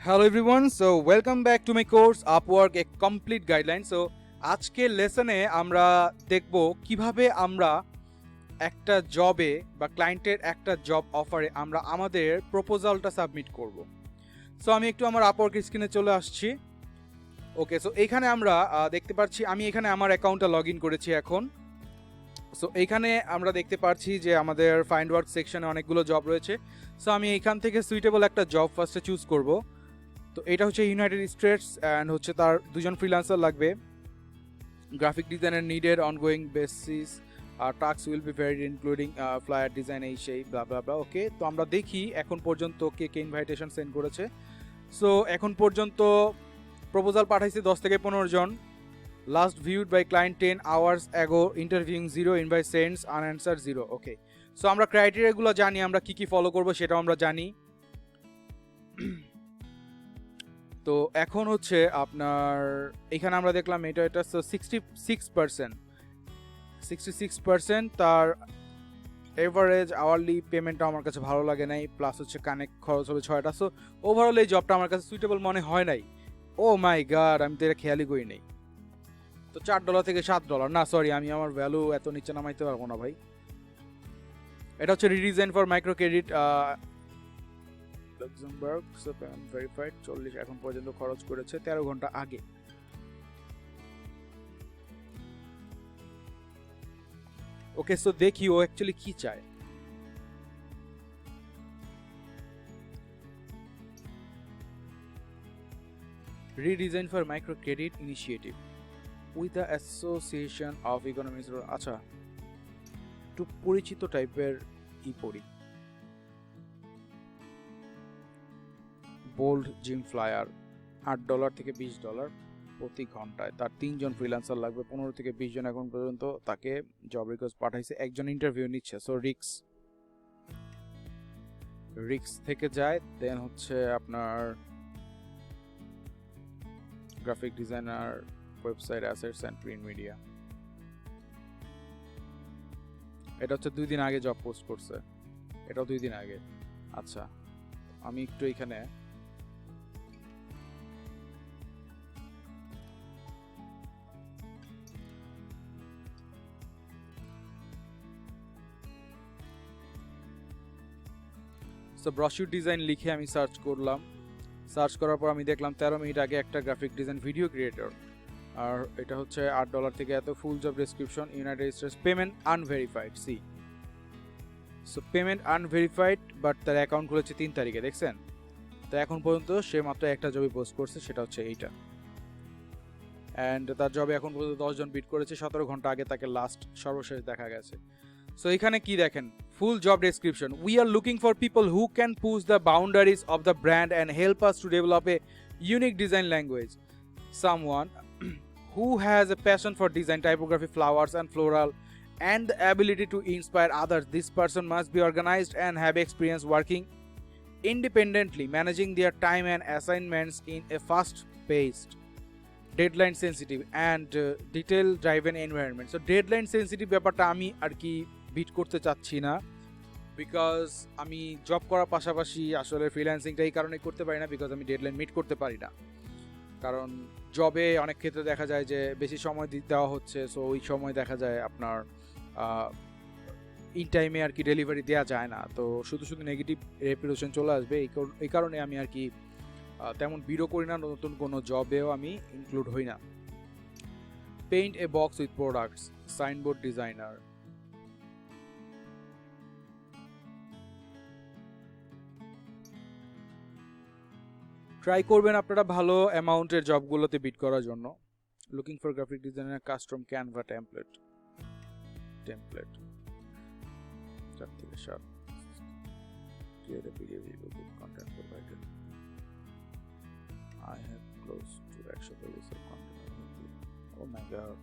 Hello everyone, so welcome back to my course Upwork a complete guideline. So আজকের লেসনে আমরা দেখব কিভাবে আমরা একটা জবে বা ক্লায়েন্টের একটা জব অফারে আমরা আমাদের প্রপোজালটা সাবমিট করব। সো আমি একটু আমার আপওয়ার্ক স্ক্রিনে চলে আসছি। ওকে, সো এখানে আমরা দেখতে পাচ্ছি আমি এখানে আমার অ্যাকাউন্টটা লগ ইন করেছি এখন। সো এইখানে আমরা দেখতে পাচ্ছি যে আমাদের ফাইন্ড ওয়ার্ক সেকশনে অনেকগুলো জব রয়েছে। সো আমি এখান থেকে সুইটেবল একটা জব ফার্স্টে চুজ করব। তো এটা হচ্ছে ইউনাইটেড স্টেটস অ্যান্ড হচ্ছে তার দুজন ফ্রিল্যান্সার লাগবে। Graphic designer needed ongoing basis task will be varied including flyer design এই সেই ব্লা ব্লা ব্লা। ওকে, তো আমরা দেখি এখন পর্যন্ত কে কে ইনভাইটেশন সেন্ড করেছে। সো এখন পর্যন্ত প্রপোজাল পাঠাইছে 10 থেকে 15 জন। Last viewed by client 10 hours ago, interviewing 0, invite sends, unanswered 0। Okay, so আমরা ক্রাইটেরিয়াগুলো জানি, আমরা কি কি ফলো করব সেটাও আমরা জানি। তো এখন হচ্ছে আপনার এখানে আমরা দেখলাম এটা 66% তার এভারেজ আওয়ারলি পেমেন্টটা আমার কাছে ভালো লাগে নাই, প্লাস হচ্ছে কানেক্ট খরচ হবে 6টা। সো ওভারঅল এই জবটা আমার কাছে সুইটেবল মনে হয় নাই। ও মাই গড, আমি তো এটা খেয়ালই করি নাই। তো $4 থেকে $7, না সরি, আমি আমার ভ্যালু এত নিচে নামাইতে পারবো না ভাই। এটা হচ্ছে redesign for micro credit Luxembourg, so payment verified. 40 এখন পর্যন্ত খরচ করেছে 13 ঘন্টা আগে। ওকে, সো দেখি ও অ্যাকচুয়ালি কি চায়। Redesign for micro credit initiative with the association of economics. আচ্ছা, একটু পরিচিত টাইপের পড়ি। বোল্ড জিম ফ্লায়ার $8 থেকে $20 প্রতি ঘন্টায়। তার 3 জন ফ্রিল্যান্সার লাগবে, 15 থেকে 20 জন এখন পর্যন্ত তাকে জব রিকোয়েস্ট পাঠাইছে, একজন ইন্টারভিউ নিচ্ছে। সো রিক্স থেকে যায়। দেন হচ্ছে আপনার graphic designer, website assets and print media. এটা হচ্ছে 2 দিন আগে জব পোস্ট করছে, এটাও 2 দিন আগে। আচ্ছা, আমি একটু এখানে সো ব্রশিউর ডিজাইন লিখে আমি সার্চ করলাম। সার্চ করার পর আমি দেখলাম 13 মিনিট আগে একটা গ্রাফিক ডিজাইন ভিডিও ক্রিয়েটর, আর এটা হচ্ছে $8 থেকে এত। Full job description, United States, payment unverified. See, so payment unverified, but তার অ্যাকাউন্ট খুলেছে 3 তারিখে, দেখছেন? তো এখন পর্যন্ত সে মাত্র একটা জবই পোস্ট করছে, সেটা হচ্ছে এইটা। অ্যান্ড তার জবে এখন পর্যন্ত 10 জন বিট করেছে, 17 ঘন্টা আগে তাকে লাস্ট সর্বশেষ দেখা গেছে। সো এখানে কি দেখেন, full job description, we are looking for people who can push the boundaries of the brand and help us to develop a unique design language, someone who has a passion for design, typography, flowers and floral, and the ability to inspire others. This person must be organized and have experience working independently, managing their time and assignments in a fast-paced, deadline sensitive and detail driven environment. So deadline sensitive ব্যাপারটা আমি আর কি bit করতে চাচ্ছি না, because আমি job করার পাশাপাশি আসলে ফ্রিল্যান্সিংটা এই কারণে করতে পারি না, বিকজ আমি ডেডলাইন মিট করতে পারি না। কারণ জবে অনেক ক্ষেত্রে দেখা যায় যে বেশি সময় দেওয়া হচ্ছে, সো ওই সময় দেখা যায় আপনার ইন টাইমে আর কি ডেলিভারি দেওয়া যায় না। তো শুধু শুধু নেগেটিভ রেপুটেশন চলে আসবে, এই কারণে আমি আর কি তেমন বিরো করি না, নতুন কোনো জবেও আমি ইনক্লুড হই না। Paint A box with products, signboard designer. Try করবেন আপনারা ভালো অ্যামাউন্টের জবগুলোতে বিট করার জন্য। Looking for graphic designer, custom Canva template 4 থেকে 7, create a video with content provided. I have close to 100 pages of content. Oh my god.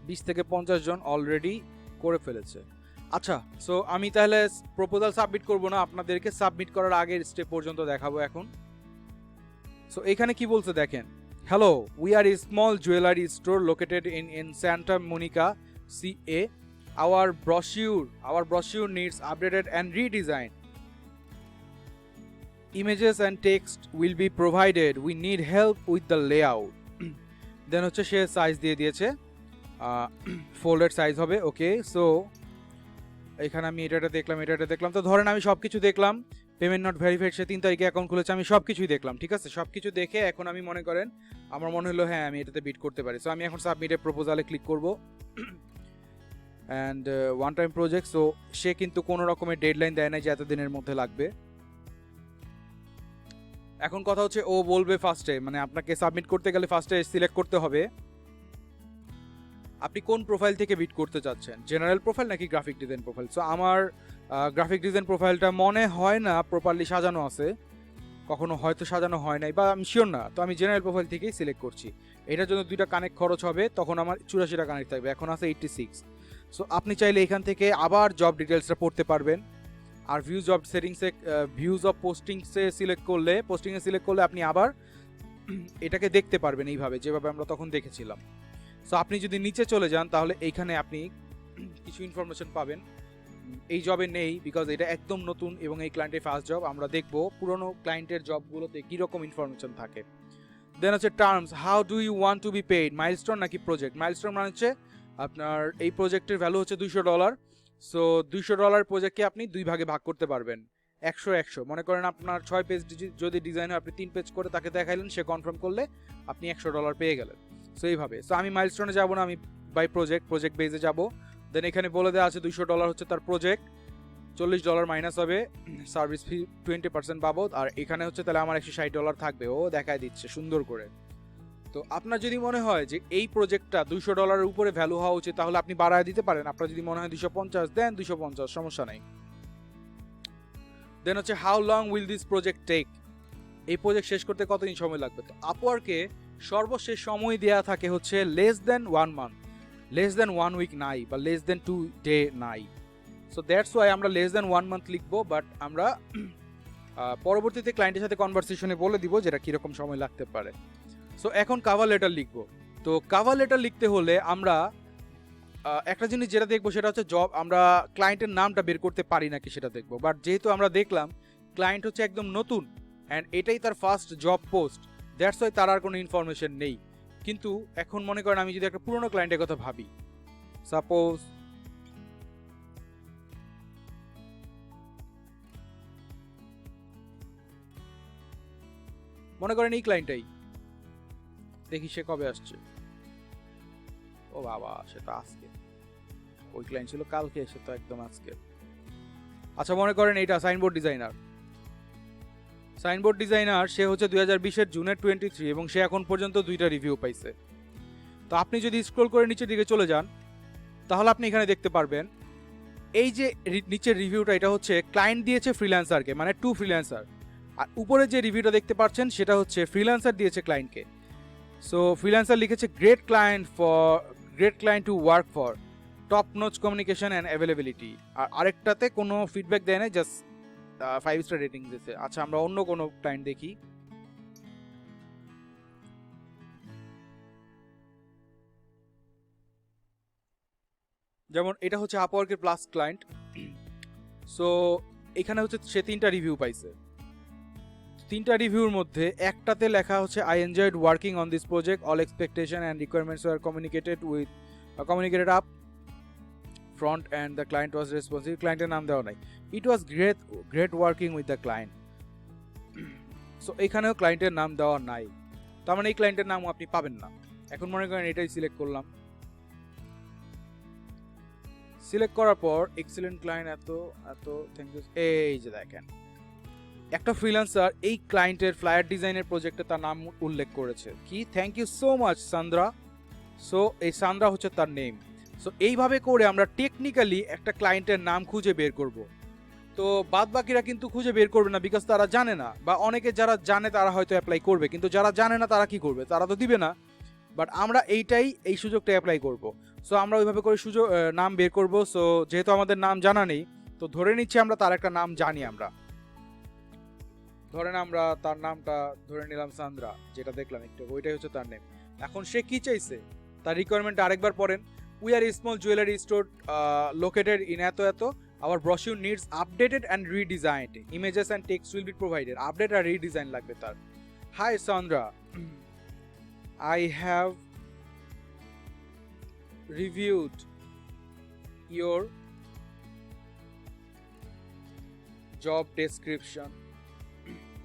বিশ থেকে 50 জন already করে ফেলেছে। আচ্ছা, সো আমি তাহলে প্রপোজাল সাবমিট করব না, আপনাদেরকে সাবমিট করার আগের স্টেপ পর্যন্ত দেখাবো এখন। সো এখানে কি বলছে দেখেন, Hello, we are a small jewelry store located in Santa Monica, CA. our brochure needs updated and redesigned. Images and text will be provided. We need help with the layout. দেন হচ্ছে সে size দিয়ে দিয়েছে, folded size হবে। ওকে, so এখানে আমি এটা দেখলাম। তো ধরেন আমি সব কিছু দেখলাম, পেমেন্ট নট ভেরিফাইড, সে 3 তারিখে অ্যাকাউন্ট খুলেছে, আমি সব কিছুই দেখলাম, ঠিক আছে। সব কিছু দেখে এখন আমি মনে করেন আমার মনে হলো হ্যাঁ আমি এটাতে বিট করতে পারি। সো আমি এখন সাবমিটে প্রপোজালে ক্লিক করব, and one time project. So সে কিন্তু কোনো রকমের ডেডলাইন দেয় নাই যে এত দিনের মধ্যে লাগবে। এখন কথা হচ্ছে ও বলবে ফার্স্টে, মানে আপনাকে সাবমিট করতে গেলে ফার্স্টে সিলেক্ট করতে হবে আপনি কোন প্রোফাইল থেকে বিট করতে চাচ্ছেন, জেনারেল প্রোফাইল নাকি গ্রাফিক ডিজাইন প্রোফাইল। সো আমার গ্রাফিক ডিজাইন প্রোফাইলটা মনে হয় না প্রপারলি সাজানো আছে, কখনো হয়তো সাজানো হয় নাই বা আমি শিওর না। তো আমি জেনারেল প্রোফাইল থেকেই সিলেক্ট করছি। এটার জন্য 2টা কানেক্ট খরচ হবে, তখন আমার 84টা কানেক্ট থাকবে, এখন আছে 86। সো আপনি চাইলে এখান থেকে আবার জব ডিটেলসটা পড়তে পারবেন। আর ভিউজ অফ সেটিংসে ভিউজ অফ পোস্টিংসে সিলেক্ট করলে আপনি আবার এটাকে দেখতে পারবেন এইভাবে, যেভাবে আমরা তখন দেখেছিলাম। সো আপনি যদি নিচে চলে যান তাহলে এইখানে আপনি কিছু ইনফরমেশন পাবেন। এই জবে নেই, বিকজ এটা একদম নতুন এবং এই ক্লায়েন্টের ফার্স্ট জব। আমরা দেখব পুরনো ক্লায়েন্টের জবগুলোতে কীরকম ইনফরমেশন থাকে। দেন হচ্ছে terms, how do you want to be paid, milestone নাকি প্রজেক্ট। মাইলস্টোন মানে হচ্ছে আপনার এই প্রজেক্টের ভ্যালু হচ্ছে $200। সো $200 প্রজেক্টকে আপনি 2 ভাগে ভাগ করতে পারবেন, 100-100। মনে করেন আপনার 6 পেজ যদি ডিজাইন হয়, আপনি 3 পেজ করে তাকে দেখাইলেন, সে কনফার্ম করলে আপনি $100 পেয়ে গেলেন। সো এইভাবে। সো আমি মাইলস্টোনে যাব না, আমি বাই প্রজেক্ট বেজে যাব। দেন এখানে বলে দেওয়া আছে $200 হচ্ছে তার প্রজেক্ট, $40 মাইনাস হবে সার্ভিস ফি 20% বাবদ, আর এখানে হচ্ছে তাহলে আমার $160 থাকবে। ও দেখায় দিচ্ছে সুন্দর করে। তো আপনার যদি মনে হয় যে এই প্রজেক্টটা $200 উপরে ভ্যালু হওয়া উচিত, তাহলে আপনি বাড়ায় দিতে পারেন। আপনার যদি মনে হয় 250 দেন 250, সমস্যা নাই। দেন হচ্ছে how long will this project take, এই প্রজেক্ট শেষ করতে কতদিন সময় লাগবে। তো আপওয়ার্কে সর্বশেষ সময় দেওয়া থাকে হচ্ছে less than 1 month, less than 1 week নাই, বা লেস দেন 2 ডে নাই। সো দ্যাটস ওয়াই আমরা লেস দেন 1 মান্থ লিখবো, বাট আমরা পরবর্তীতে ক্লায়েন্টের সাথে কনভারসেশনে বলে দিব যেটা কীরকম সময় লাগতে পারে। সো এখন কাভার লেটার লিখবো। তো কাভার লেটার লিখতে হলে আমরা একটা জিনিস যেটা দেখবো সেটা হচ্ছে জব, আমরা ক্লায়েন্টের নামটা বের করতে পারি নাকি সেটা দেখবো। বাট যেহেতু আমরা দেখলাম ক্লায়েন্ট হচ্ছে একদম নতুন অ্যান্ড এটাই তার first job post, that's why তার আর কোনো ইনফরমেশন নেই। কিন্তু এখন মনে করেন আমি যদি একটা পুরনো ক্লায়েন্টের কথা ভাবি, সাপোজ মনে করেন এই ক্লায়েন্টটাই, দেখি সে কবে আসছে। ও বাবা, সে তো আজকে, ওই ক্লায়েন্ট ছিল কালকে, সে তো একদম আজকে। আচ্ছা মনে করেন এইটা সাইনবোর্ড ডিজাইনার, সে হচ্ছে 2020-এর জুনের 23 এবং সে এখন পর্যন্ত 2টা রিভিউ পাইছে। তো আপনি যদি স্ক্রল করে নিচের দিকে চলে যান তাহলে আপনি এখানে দেখতে পারবেন এই যে নিচের রিভিউটা, এটা হচ্ছে ক্লায়েন্ট দিয়েছে ফ্রিল্যান্সারকে, মানে টু ফ্রিল্যান্সার। আর উপরে যে রিভিউটা দেখতে পাচ্ছেন সেটা হচ্ছে ফ্রিল্যান্সার দিয়েছে ক্লায়েন্টকে। সো ফ্রিল্যান্সার লিখেছে great client to work for, top notch communication and availability. আর আরেকটাতে কোনো ফিডব্যাক দেয় না, জাস্ট 5 স্টার রেটিং দিয়েছে। আচ্ছা আমরা অন্য কোনো ক্লায়েন্ট দেখি। যেমন এটা হচ্ছে আপওয়ার্কের প্লাস ক্লায়েন্ট। সো এখানে হচ্ছে সে 3টা রিভিউ পাইছে। 3টা রিভিউর মধ্যে একটাতে লেখা হচ্ছে I enjoyed working on this project, all expectation and requirements were communicated up front and the client was responsive. ক্লায়েন্টের নাম দেওয়া নাই। It was great working with the client. So এখানেও ক্লায়েন্টের নাম দেওয়া নাই, তার মানে এই ক্লায়েন্টের নামও আপনি পাবেন না। এখন মনে করেন এটাই সিলেক্ট করলাম, সিলেক্ট করার পর এক্সিলেন্ট ক্লায়েন্ট এত থ্যাংক ইউ। এই যে দেখেন একটা ফ্রিল্যান্সার এই ক্লায়েন্টের ফ্লায়ার ডিজাইনের প্রজেক্টে তার নাম উল্লেখ করেছে কি, thank you so much Sandra. So এই সান্দ্রা হচ্ছে তার নেম। সো এইভাবে করে আমরা টেকনিক্যালি একটা ক্লায়েন্টের নাম খুঁজে বের করব। তো বাদ বাকিরা কিন্তু খুঁজে বের করবে না, বিকজ তারা জানে না, বা অনেকে যারা জানে তারা হয়তো অ্যাপ্লাই করবে, কিন্তু যারা জানে না তারা কি করবে, তারা তো দিবে না। বাট আমরা এই সুযোগটা অ্যাপ্লাই করব। সো আমরা ওইভাবে করে নাম বের করব। সো যেহেতু আমাদের নাম জানা নেই, তো ধরে নিচ্ছি আমরা তার একটা নাম জানি। আমরা ধরেন আমরা তার নামটা ধরে নিলাম সান্দ্রা, যেটা দেখলাম একটু, ওইটাই হচ্ছে তার নেম। এখন সে কি চাইছে, তার রিকোয়ারমেন্ট আরেকবার পড়েন। We are a small jewelry store located in eto eto. Our brochure needs updated and redesigned. Images and text will be provided. Update or redesign লাগবে তার. Hi Sandra. I have reviewed your job description.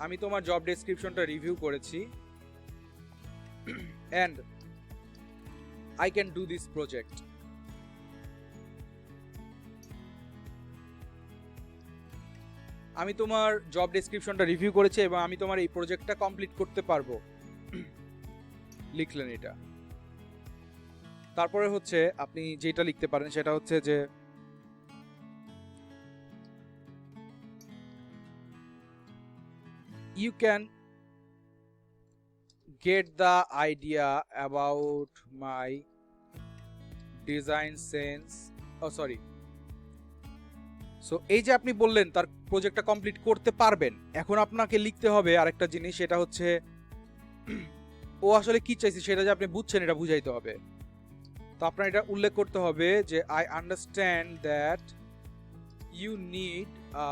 আমি তোমার job ডেসক্রিপশনটা review করেছি and I can do this project. আমি তোমার job ডেসক্রিপশনটা review করেছি এবং আমি তোমার এই প্রজেক্টটা কমপ্লিট করতে পারবো লিখলেন এটা। তারপরে হচ্ছে আপনি যেটা লিখতে পারেন সেটা হচ্ছে যে you can get the idea about my design sense. Oh sorry. So এই যে আপনি বললেন তার প্রজেক্টটা কমপ্লিট করতে পারবেন, এখন আপনাকে লিখতে হবে আরেকটা জিনিস, সেটা হচ্ছে ও আসলে কি চাইছে সেটা যে আপনি বুঝছেন এটা বুঝাইতে হবে। তো আপনার এটা উল্লেখ করতে হবে যে I understand that you need a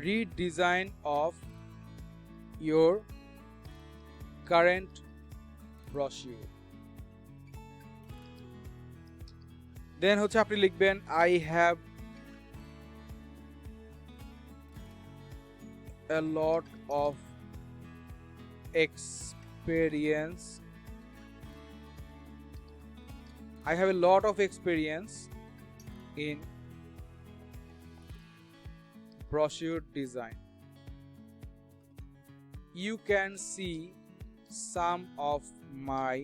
redesign of your current brochure. Then হচ্ছে আপনি লিখবেন I have a lot of experience. I have a lot of experience in brochure design. You can see some of my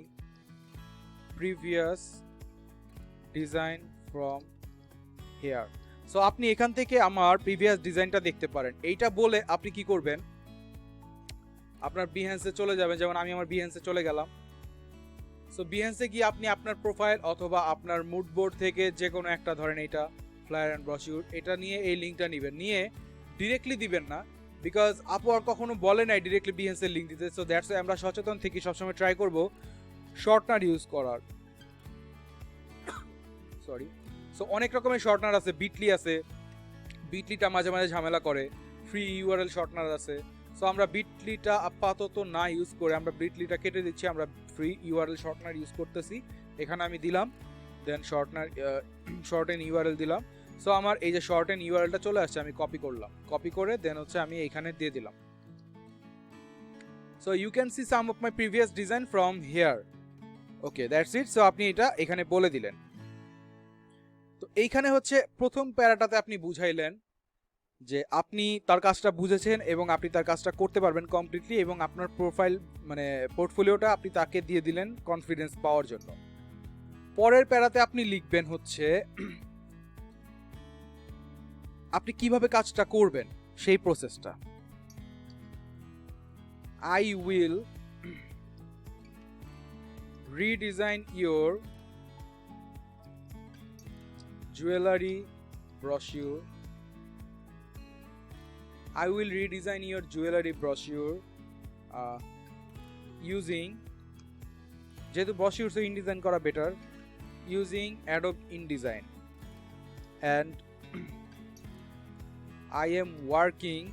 previous design from here. So আপনি এখান থেকে আমার previous ডিজাইনটা দেখতে পারেন। এইটা বলে আপনি কি করবেন, আপনার বিহেন্সে চলে যাবেন, যেমন আমি আমার বিহেন্সে চলে গেলাম। সো বিহেন্সে গিয়ে আপনি আপনার প্রোফাইল অথবা আপনার মুড বোর্ড থেকে যে কোনো একটা ধরেন এইটা ফ্লায়ার অ্যান্ড ব্রশিউর, এটা নিয়ে এই লিঙ্কটা নেবেন, নিয়ে ডিরেক্টলি দিবেন না, বিকজ আপওয়ার কখনো বলে নাই ডিরেক্টলি বিহেন্সের লিঙ্ক দিতে। সো দ্যাটস ওয়াই আমরা সচেতন থেকে সবসময় ট্রাই করব শর্টনার ইউজ করার। সরি। সো অনেক রকমের শর্টনার আছে, বিটলি আছে, বিটলিটা মাঝে মাঝে ঝামেলা করে, ফ্রি ইউআরএল শর্টনার আছে। সো আমরা বিটলিটা আপাতত না ইউজ করে আমরা বিটলিটা কেটে দিচ্ছি, আমরা ফ্রি ইউআরএল শর্টনার ইউজ করতেছি। এখানে আমি দিলাম, দেন শর্টনার শর্ট এন ইউআরএল দিলাম। সো আমার এই যে শর্ট এন ইউআরএলটা চলে আসছে, আমি কপি করলাম, কপি করে দেন হচ্ছে আমি এখানে দিয়ে দিলাম। So you can see some of my previous design from here. Okay, that's it. So আপনি এটা এখানে বলে দিলেন। তো এইখানে হচ্ছে প্রথম প্যারাটাতে আপনি বুঝাইলেন যে আপনি তার কাজটা বুঝেছেন এবং আপনি তার কাজটা করতে পারবেন কমপ্লিটলি, এবং আপনার প্রোফাইল মানে পোর্টফোলিওটা আপনি তাকে দিয়ে দিলেন কনফিডেন্স পাওয়ার জন্য। পরের প্যারাতে আপনি লিখবেন হচ্ছে আপনি কিভাবে কাজটা করবেন সেই প্রসেসটা। I will redesign your jewelry brochure. I will redesign your jewelry brochure using, যেহেতু brochure সে InDesign করা better, using Adobe InDesign, and I am working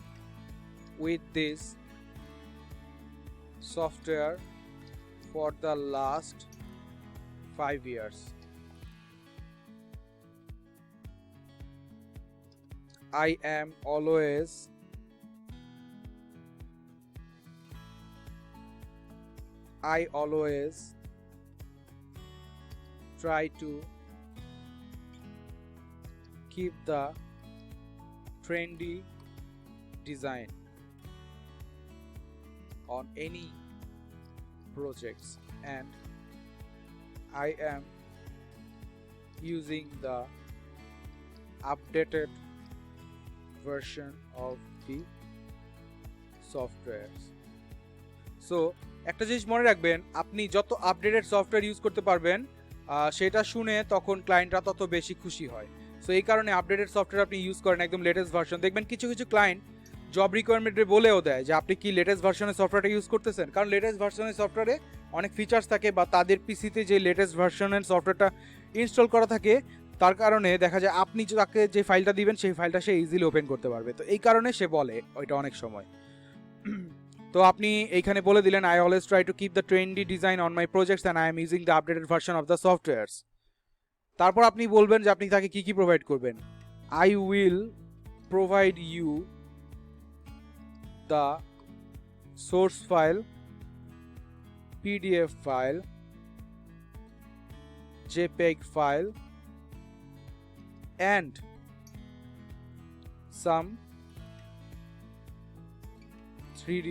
with this software for the last 5 years. I always try to keep the trendy design on any projects, and I am using the updated version of the softwares. So একটা জিনিস মনে রাখবেন, আপনি যত updated software use করতে পারবেন সেটা শুনে তখন ক্লায়েন্টরা তত বেশি খুশি হয়। সো এই কারণে আপডেটেড সফটওয়্যার আপনি ইউজ করেন, একদম লেটেস্ট ভার্সন। দেখবেন কিছু কিছু ক্লায়েন্ট জব রিকোয়ারমেন্টে বলেও দেয় যে আপনি কি লেটেস্ট ভার্সনের সফটওয়্যারটা ইউজ করতেছেন, কারণ লেটেস্ট ভার্সনের সফটওয়্যারে অনেক ফিচার্স থাকে বা তাদের পিসিতে যে লেটেস্ট ভার্সনের সফটওয়্যারটা ইনস্টল করা থাকে, তার কারণে দেখা যায় আপনি তাকে যে ফাইলটা দিবেন সেই ফাইলটা সে ইজিলি ওপেন করতে পারবে। তো এই কারণে সে বলে ওইটা অনেক সময়। তো আপনি এইখানে বলে দিলেন I always try to keep the trendy design on my projects and I am using the updated version of the softwares. তারপর আপনি বলবেন যে আপনি তাকে কি কি প্রোভাইড করবেন। I will provide you the source file, PDF file, JPEG file and some 3D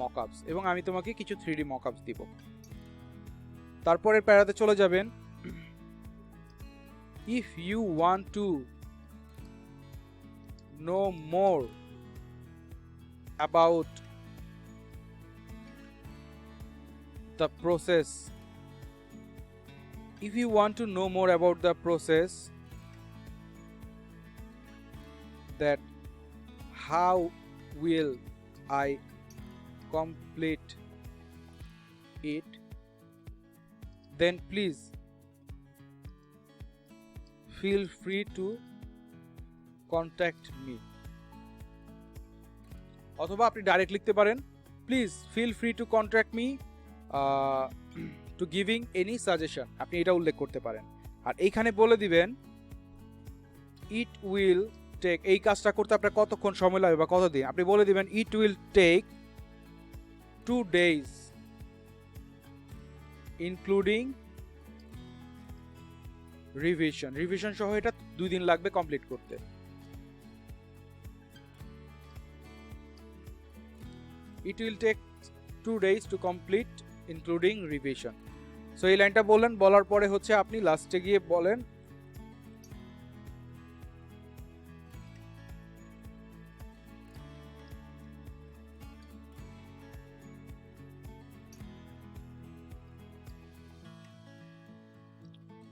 mockups, এবং আমি তোমাকে কিছু 3D mockups দিব। তারপরের প্যারাতে চলে যাবেন, if you want to know more about the process, if you want to know more about the process, that how will I complete it, then please feel free to contact me। অথবা আপনি direct লিখতে পারেন, please feel free to contact me to giving any suggestion, আপনি এটা উল্লেখ করতে পারেন। আর এইখানে বলে দিবেন ইট উইল টেক, এই কাজটা করতে আপনার কতক্ষণ সময় লাগবে বা কতদিন, আপনি বলে দিবেন it will take 2 days including revision, revision সহ এটা 2 দিন লাগবে কমপ্লিট করতে। It will take 2 days to complete including revision. So এই লাইনটা বললেন, বলার পরে হচ্ছে আপনি লাস্টে গিয়ে বলেন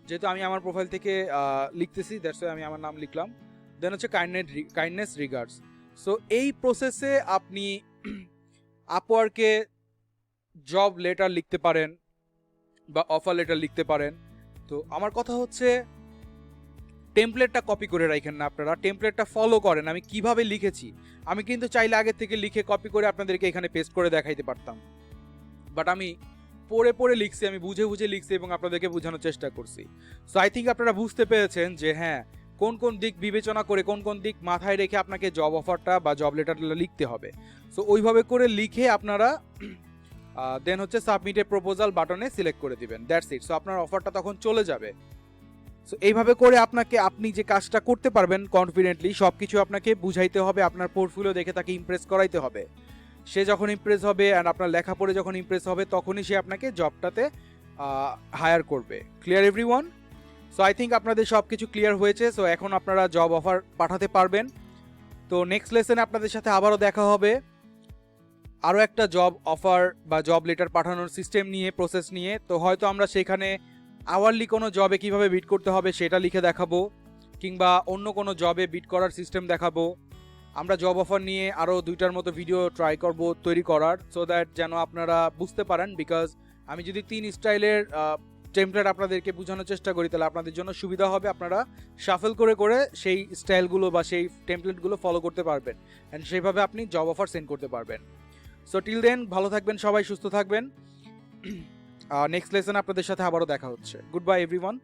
যেহেতু আমি আমার প্রোফাইল থেকে লিখতেছি, দ্যাটস ওয়াই আমি আমার নাম লিখলাম। দেন হচ্ছে কাইন্ডনেস রিগার্ডস। সো এই প্রসেসে আপনি আপওয়ার্কে জব লেটার লিখতে পারেন বা অফার লেটার লিখতে পারেন। তো আমার কথা হচ্ছে টেমপ্লেটটা কপি করে রাখেন না, আপনারা টেমপ্লেটটা ফলো করেন। আমি কিভাবে লিখেছি, আমি কিন্তু চাইলে আগে থেকে লিখে কপি করে আপনাদেরকে এখানে পেস্ট করে দেখাইতে পারতাম, বাট আমি পড়ে পড়ে লিখছি, আমি বুঝে বুঝে লিখছি এবং আপনাদেরকে বোঝানোর চেষ্টা করছি। সো আই থিঙ্ক আপনারা বুঝতে পেরেছেন যে হ্যাঁ কোন কোন দিক বিবেচনা করে, কোন কোন দিক মাথায় রেখে আপনাকে জব অফারটা বা জব লেটারটা লিখতে হবে। সো ওইভাবে করে লিখে আপনারা দেন হচ্ছে সাবমিট এ প্রপোজাল বাটনে সিলেক্ট করে দিবেন, দ্যাটস ইট। সো আপনার অফারটা তখন চলে যাবে। সো এইভাবে করে আপনি যে কাজটা করতে পারবেন কনফিডেন্টলি, সব কিছু আপনাকে বুঝাইতে হবে, আপনার পোর্টফোলিও দেখে তাকে ইমপ্রেস করাইতে হবে। সে যখন ইমপ্রেস হবে অ্যান্ড আপনার লেখা পড়ে যখন ইমপ্রেস হবে, তখনই সে আপনাকে জবটাতে হায়ার করবে। Clear everyone? So I think আপনাদের সব কিছু ক্লিয়ার হয়েছে। সো এখন আপনারা জব অফার পাঠাতে পারবেন। তো নেক্সট লেসনে আপনাদের সাথে আবারও দেখা হবে আরও একটা জব অফার বা জব লেটার পাঠানোর সিস্টেম নিয়ে, প্রসেস নিয়ে। তো হয়তো আমরা সেখানে আওয়ারলি কোনো জবে কিভাবে বিট করতে হবে সেটা লিখে দেখাবো, কিংবা অন্য কোনো জবে বিট করার সিস্টেম দেখাবো। আমরা জব অফার নিয়ে আরও 2টার মতো ভিডিও ট্রাই করব তৈরি করার, সো দ্যাট যেন আপনারা বুঝতে পারেন। বিকজ আমি যদি 3 স্টাইলের টেমপ্লেট আপনাদেরকে বোঝানোর চেষ্টা করি, তাহলে আপনাদের জন্য সুবিধা হবে। আপনারা শাফেল করে করে সেই স্টাইলগুলো বা সেই টেমপ্লেটগুলো ফলো করতে পারবেন অ্যান্ড সেইভাবে আপনি জব অফার সেন্ড করতে পারবেন। সো টিল দেন ভালো থাকবেন সবাই, সুস্থ থাকবেন। নেক্সট লেসনে আপনাদের সাথে আবারও দেখা হচ্ছে। Good bye everyone.